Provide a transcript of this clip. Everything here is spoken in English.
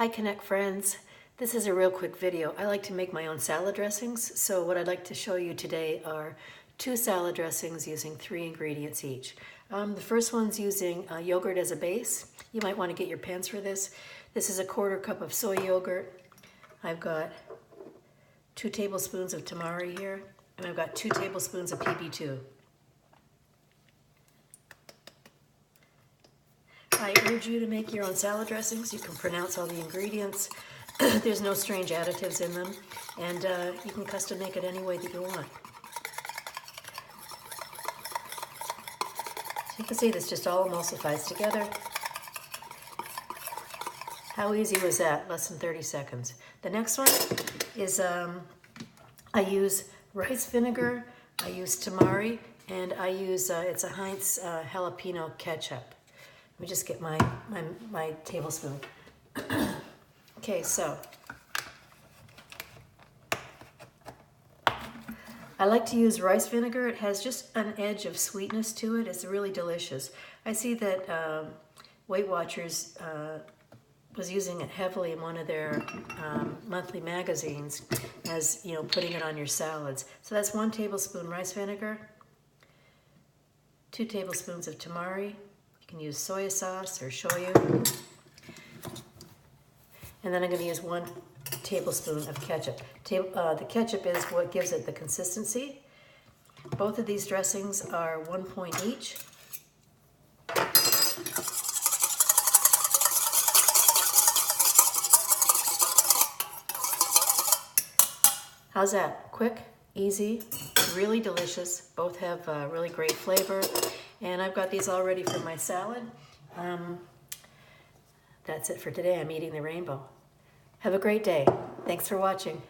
Hi Connect friends. This is a real quick video. I like to make my own salad dressings, so what I'd like to show you today are 2 salad dressings using 3 ingredients each. The first one's using yogurt as a base. You might want to get your pans for this. This is a 1/4 cup of soy yogurt. I've got 2 tablespoons of tamari here, and I've got 2 tablespoons of PB2. I urge you to make your own salad dressings. You can pronounce all the ingredients. There's no strange additives in them, and you can custom make it any way that you want. So you can see this just all emulsifies together. How easy was that? Less than 30 seconds. The next one is I use rice vinegar, I use tamari, and I use, it's a Heinz jalapeno ketchup. Let me just get my tablespoon. Okay, so I like to use rice vinegar. It has just an edge of sweetness to it. It's really delicious. I see that Weight Watchers was using it heavily in one of their monthly magazines as, you know, putting it on your salads. So that's 1 tablespoon rice vinegar, 2 tablespoons of tamari. You can use soya sauce or shoyu. And then I'm going to use 1 tablespoon of ketchup. The ketchup is what gives it the consistency. Both of these dressings are 1 point each. How's that? Quick, easy, really delicious. Both have really great flavor. And I've got these all ready for my salad. That's it for today. I'm eating the rainbow. Have a great day. Thanks for watching.